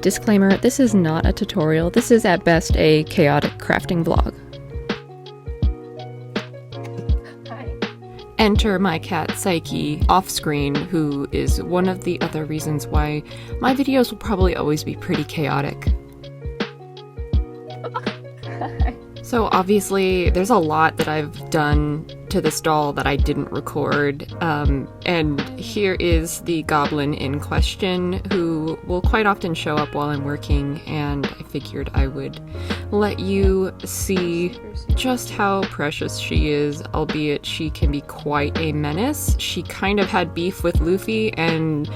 Disclaimer, this is not a tutorial. This is at best a chaotic crafting vlog. Enter my cat Psyche off-screen, who is one of the other reasons why my videos will probably always be pretty chaotic. So obviously there's a lot that I've done to this doll that I didn't record, and here is the goblin in question, who will quite often show up while I'm working, and I figured I would let you see just how precious she is, albeit she can be quite a menace. She kind of had beef with Luffy and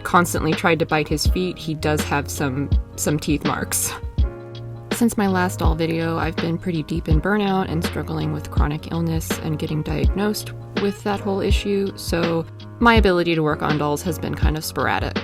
constantly tried to bite his feet. He does have some teeth marks. Since my last doll video, I've been pretty deep in burnout and struggling with chronic illness and getting diagnosed with that whole issue, so my ability to work on dolls has been kind of sporadic.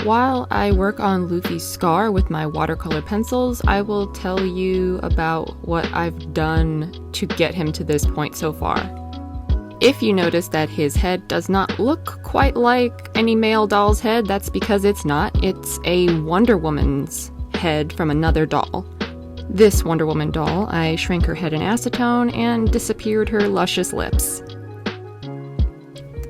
While I work on Luffy's scar with my watercolor pencils, I will tell you about what I've done to get him to this point so far. If you notice that his head does not look quite like any male doll's head, that's because it's not. It's a Wonder Woman's head from another doll. This Wonder Woman doll, I shrank her head in acetone and disappeared her luscious lips.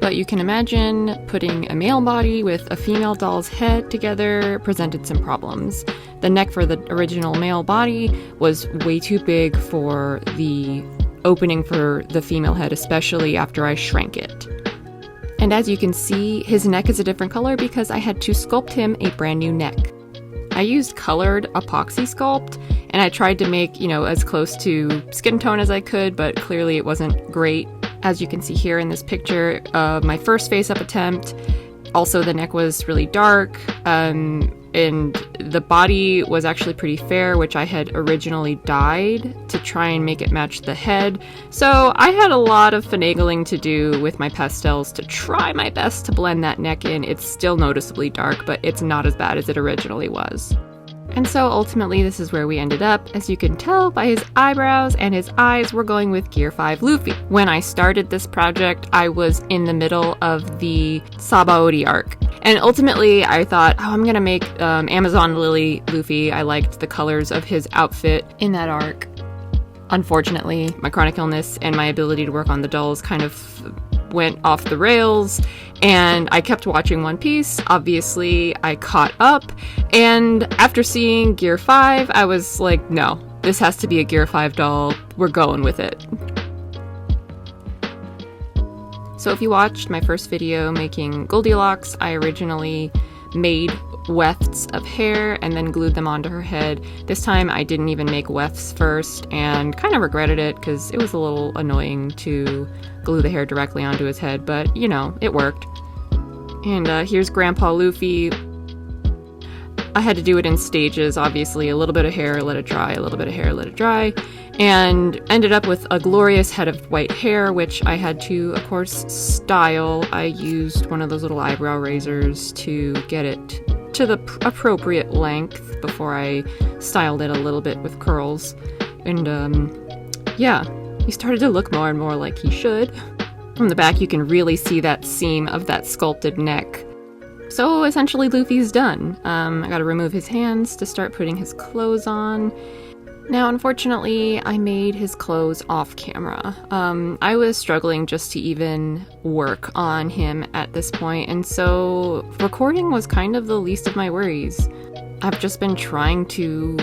But you can imagine putting a male body with a female doll's head together presented some problems. The neck for the original male body was way too big for the opening for the female head, especially after I shrank it. And as you can see, his neck is a different color because I had to sculpt him a brand new neck. I used colored epoxy sculpt, and I tried to make, as close to skin tone as I could, but clearly it wasn't great. As you can see here in this picture, my first face-up attempt, also the neck was really dark, and the body was actually pretty fair, which I had originally dyed to try and make it match the head. So I had a lot of finagling to do with my pastels to try my best to blend that neck in. It's still noticeably dark, but it's not as bad as it originally was. And so ultimately this is where we ended up. As you can tell by his eyebrows and his eyes, we're going with Gear 5 Luffy. When I started this project, I was in the middle of the Sabaody arc. And ultimately I thought, I'm gonna make Amazon Lily Luffy. I liked the colors of his outfit in that arc. Unfortunately, my chronic illness and my ability to work on the dolls kind of went off the rails, and I kept watching One Piece. Obviously, I caught up, and after seeing Gear 5, I was like, no, this has to be a Gear 5 doll. We're going with it. So if you watched my first video making Goldilocks, I originally made wefts of hair and then glued them onto her head. This time I didn't even make wefts first and kind of regretted it because it was a little annoying to glue the hair directly onto his head, but it worked. And here's Grandpa Luffy. I had to do it in stages, obviously. A little bit of hair, let it dry, a little bit of hair, let it dry, and ended up with a glorious head of white hair, which I had to, of course, style. I used one of those little eyebrow razors to get it to the appropriate length before I styled it a little bit with curls. And yeah, he started to look more and more like he should. From the back you can really see that seam of that sculpted neck. So essentially Luffy's done. I gotta remove his hands to start putting his clothes on. Now, unfortunately, I made his clothes off camera. I was struggling just to even work on him at this point, and so recording was kind of the least of my worries. I've just been trying to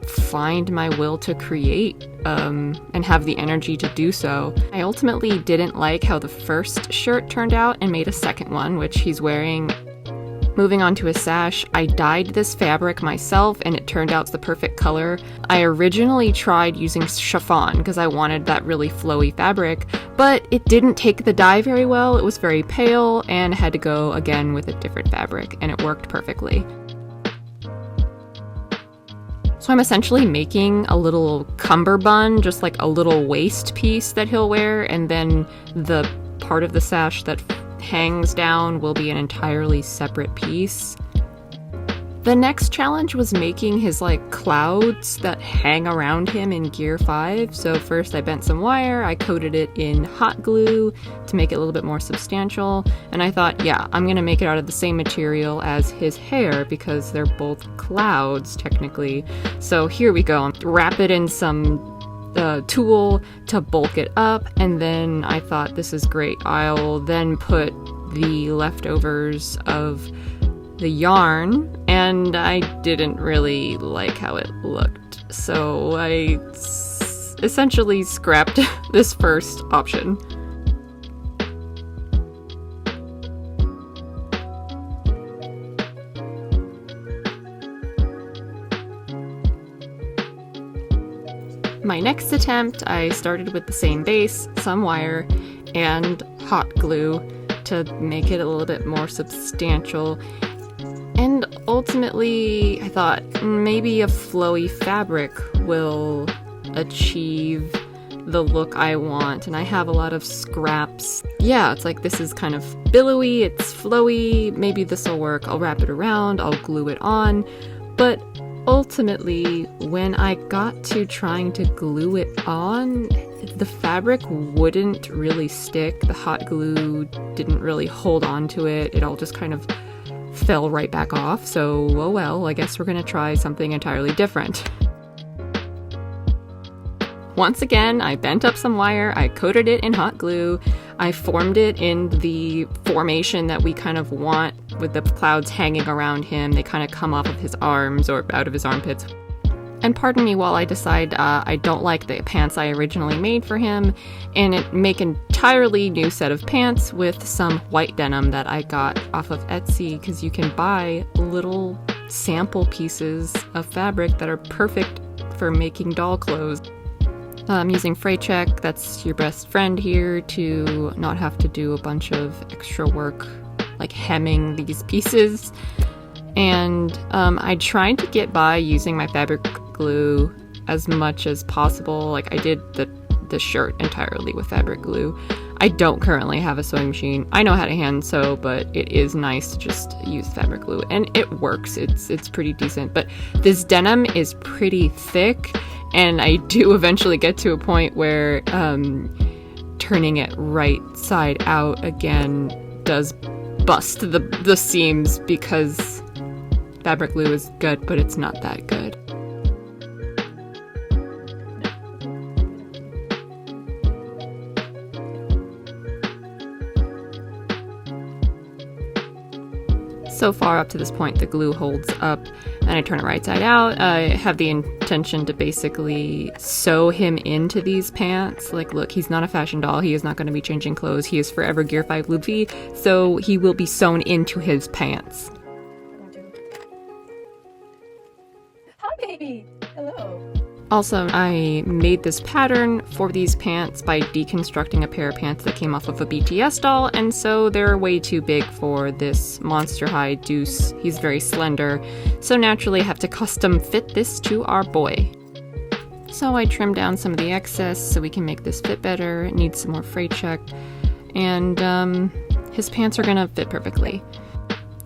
find my will to create, and have the energy to do so. I ultimately didn't like how the first shirt turned out and made a second one, which he's wearing. Moving on to his sash, I dyed this fabric myself and it turned out the perfect color. I originally tried using chiffon because I wanted that really flowy fabric, but it didn't take the dye very well. It was very pale and had to go again with a different fabric, and it worked perfectly. So I'm essentially making a little cummerbund, just like a little waist piece that he'll wear, and then the part of the sash that hangs down will be an entirely separate piece. The next challenge was making his like clouds that hang around him in Gear 5. So first I bent some wire, I coated it in hot glue to make it a little bit more substantial, and I thought, yeah, I'm gonna make it out of the same material as his hair because they're both clouds technically. So here we go, wrap it in some tool to bulk it up, and then I thought, this is great. I'll then put the leftovers of the yarn, and I didn't really like how it looked, so I essentially scrapped this first option. My next attempt, I started with the same base, some wire, and hot glue to make it a little bit more substantial. And ultimately, I thought maybe a flowy fabric will achieve the look I want. And I have a lot of scraps. Yeah, it's like this is kind of billowy, it's flowy, maybe this will work. I'll wrap it around, I'll glue it on. But ultimately, when I got to trying to glue it on, the fabric wouldn't really stick. The hot glue didn't really hold on to it. It all just kind of fell right back off. So, oh well, I guess we're gonna try something entirely different. Once again, I bent up some wire, I coated it in hot glue, I formed it in the formation that we kind of want with the clouds hanging around him. They kind of come off of his arms or out of his armpits. And pardon me while I decide I don't like the pants I originally made for him, and make an entirely new set of pants with some white denim that I got off of Etsy, because you can buy little sample pieces of fabric that are perfect for making doll clothes. I'm using fray check, that's your best friend here, to not have to do a bunch of extra work like hemming these pieces. And I tried to get by using my fabric glue as much as possible. Like I did the shirt entirely with fabric glue. I don't currently have a sewing machine. I know how to hand sew, but it is nice to just use fabric glue, and it works. It's pretty decent, but this denim is pretty thick, and I do eventually get to a point where turning it right side out again does bust the seams, because fabric glue is good, but it's not that good. So far up to this point, the glue holds up, and I turn it right side out. I have the intention to basically sew him into these pants. Like, look, he's not a fashion doll. He is not going to be changing clothes. He is forever Gear 5 Luffy, so he will be sewn into his pants. Hi, baby! Hello! Also, I made this pattern for these pants by deconstructing a pair of pants that came off of a BTS doll, and so they're way too big for this Monster High Duece. He's very slender, so naturally I have to custom fit this to our boy. So I trimmed down some of the excess so we can make this fit better. It needs some more fray check, and his pants are gonna fit perfectly.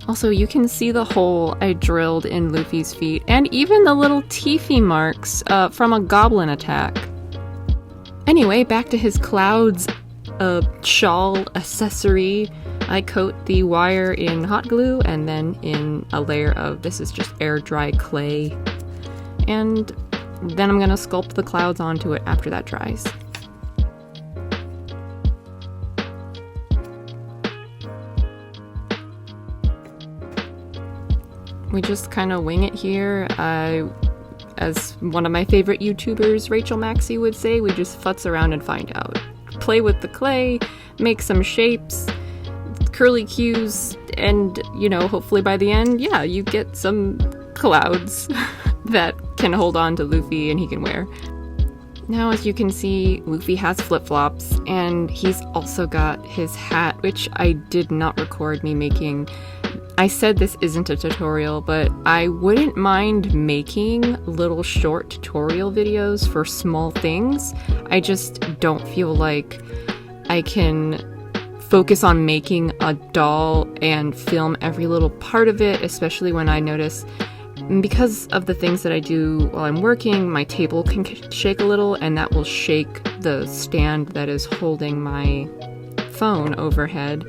Also, you can see the hole I drilled in Luffy's feet, and even the little teethy marks from a goblin attack. Anyway, back to his clouds shawl accessory. I coat the wire in hot glue and then in a layer of, this is just air dry clay. And then I'm gonna sculpt the clouds onto it after that dries. We just kind of wing it here. As one of my favorite YouTubers, Rachel Maxey, would say, we just futz around and find out. Play with the clay, make some shapes, curly cues, and, you know, hopefully by the end, yeah, you get some clouds that can hold on to Luffy and he can wear. Now, as you can see, Luffy has flip-flops, and he's also got his hat, which I did not record me making. I said this isn't a tutorial, but I wouldn't mind making little short tutorial videos for small things. I just don't feel like I can focus on making a doll and film every little part of it, especially when I notice because of the things that I do while I'm working, my table can shake a little, and that will shake the stand that is holding my phone overhead.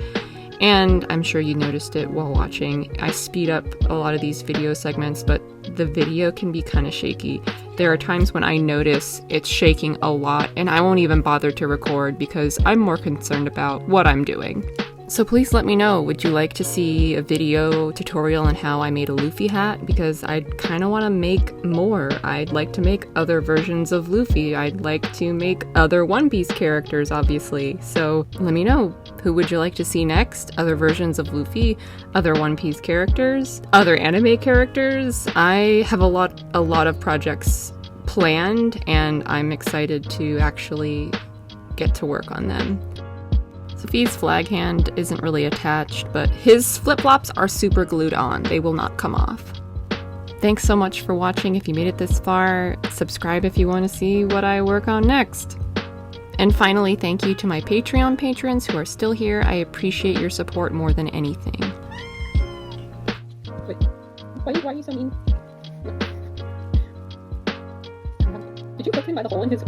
And I'm sure you noticed it while watching. I speed up a lot of these video segments, but the video can be kind of shaky. There are times when I notice it's shaking a lot, and I won't even bother to record because I'm more concerned about what I'm doing. So please let me know, would you like to see a video tutorial on how I made a Luffy hat? Because I'd kind of want to make more. I'd like to make other versions of Luffy. I'd like to make other One Piece characters, obviously. So let me know, who would you like to see next? Other versions of Luffy? Other One Piece characters? Other anime characters? I have a lot of projects planned, and I'm excited to actually get to work on them. Sophie's flag hand isn't really attached, but his flip-flops are super glued on. They will not come off. Thanks so much for watching. If you made it this far, subscribe if you want to see what I work on next. And finally, thank you to my Patreon patrons who are still here. I appreciate your support more than anything. Wait, why are you so mean? Did you hook him by the hole in his...